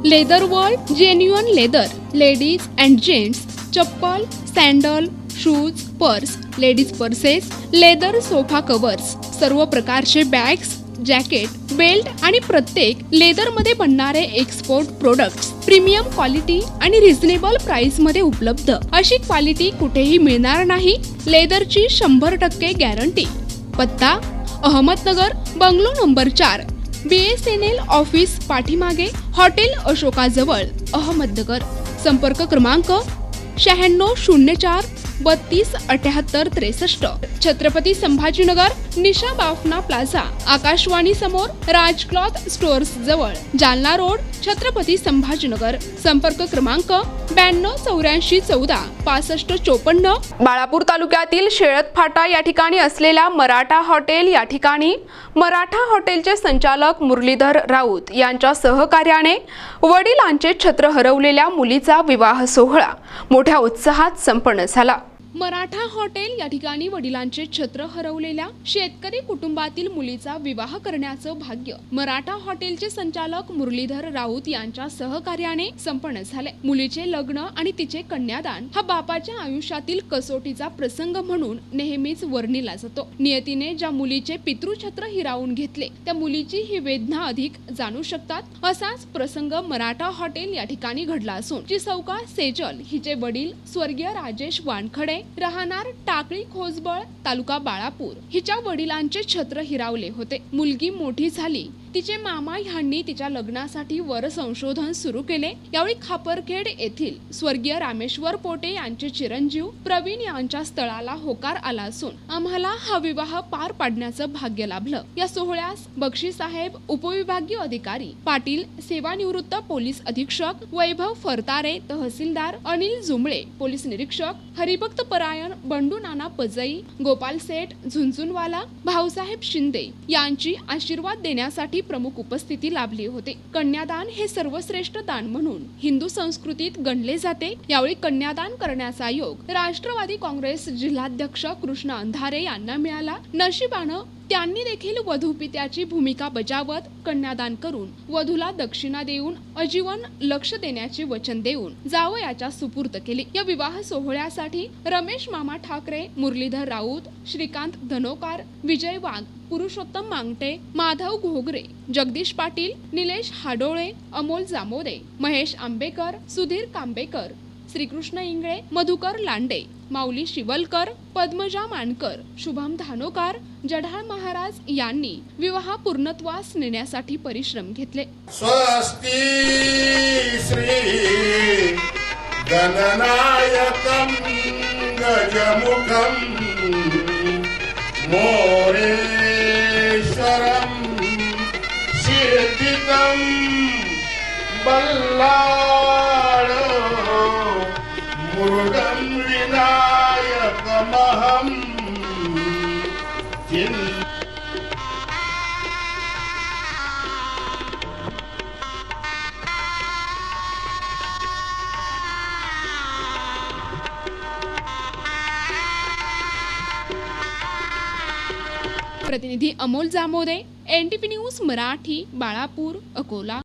Leather world genuine leather ladies and gents chappal, sandal, shoes, purse, ladies purses, leather sofa covers, सर्व प्रकारचे bags, jacket, belt आणि प्रत्येक लेदरमध्ये बनणारे एक्सपोर्ट प्रोडक्ट्स प्रीमियम क्वालिटी आणि reasonable price मध्ये उपलब्ध. अशी क्वालिटी कुठेही मिळणार नाही. लेदरची 100% गॅरंटी. पत्ता Ahmednagar, bungalow number 4, BSNL office पाठीमागे, हॉटेल अशोकाजवळ, अहमदनगर. संपर्क क्रमांक 9604 32 78 63. छत्रपती संभाजीनगर, निशा बाफना प्लाझा, आकाशवाणी समोर, राज क्लॉथ स्टोअर्स जवळ, जालना रोड, छत्रपती संभाजीनगर. संपर्क क्रमांक 92 84 14 65 54. बाळापूर तालुक्यातील शेळत फाटा या ठिकाणी असलेल्या मराठा हॉटेल या ठिकाणी मराठा हॉटेलचे संचालक मुरलीधर राऊत यांच्या सहकार्याने वडिलांचे छत्र हरवलेल्या मुलीचा विवाह सोहळा मोठ्या उत्साहात संपन्न झाला. मराठा हॉटेल या ठिकाणी वडिलांचे छत्र हरवलेल्या शेतकरी कुटुंबातील मुलीचा विवाह करण्याचं भाग्य मराठा हॉटेलचे संचालक मुरलीधर राऊत यांच्या सहकार्याने संपन्न झाले. मुलीचे लग्न आणि तिचे कन्यादान हा बापाच्या आयुष्यातील कसोटीचा प्रसंग म्हणून नेहमीच वर्णिला जातो. नियतीने ज्या मुलीचे पितृछत्र हिरावून घेतले त्या मुलीची ही वेदना अधिक जाणू शकतात असाच प्रसंग मराठा हॉटेल या ठिकाणी घडला असून जी सौका सेजल हिचे वडील स्वर्गीय राजेश वानखडे राहणार टाकळी खोजबळ तालुका बाळापूर हिच्या वडिलांचे छत्र हिरावले होते. मुलगी मोठी झाली. तिचे मामा ह्यांनी तिच्या लग्नासाठी वर संशोधन सुरू केले. यावेळी खापरखेड येथील स्वर्गीय रामेश्वर पोटे यांचे चिरंजीव प्रवीण यांच्या स्थळाला होकार आला असून आम्हाला हा विवाह पार पाडण्याचं भाग्य लाभलं. या सोहळ्यास बक्षी साहेब, उपविभागीय अधिकारी पाटील, सेवानिवृत्त पोलीस अधीक्षक वैभव फरतारे, तहसीलदार अनिल जुमळे, पोलीस निरीक्षक हरिभक्त परायण बंडू नाना पजई, गोपाल सेठ झुंझुनवाला, भाऊसाहेब शिंदे यांची आशीर्वाद देण्यासाठी प्रमुख उपस्थिती लाभली होती. कन्यादान हे सर्वश्रेष्ठ दान म्हणून हिंदू संस्कृतीत गणले जाते. यावेळी कन्यादान करण्याचा योग राष्ट्रवादी काँग्रेस जिल्हाध्यक्ष कृष्ण अंधारे यांना मिळाला. नशिबानं त्यांनी देखील वधूपित्याची भूमिका बजावत कन्यादान करून वधूला दक्षिणा देऊन आजीवन लक्ष देण्याचे वचन देऊन जावयाच्या सुपूर्द केली. या विवाह सोहळ्यासाठी रमेश मामा ठाकरे, मुरलीधर राऊत, श्रीकांत धनोकार, विजय वाघ, पुरुषोत्तम मांगटे, माधव घोगरे, जगदीश पाटील, निलेश हाडोळे, अमोल जामोदे, महेश आंबेकर, सुधीर कांबेकर, श्रीकृष्ण इंगळे, मधुकर लांडे, माऊली शिवलकर, पद्मजा मानकर, शुभम धानोकार, जढाळ महाराज यांनी विवाह पूर्णत्वास नेण्यासाठी परिश्रम घेतले. स्वस्ति श्री गणनायकं गजमुखं मोरेश्वरं शीर्षितं बल्लाळ मुरुगं विनायकमहं प्रतिनिधी अमोल जामोदे, NTV न्यूज मराठी, बाळापूर, अकोला.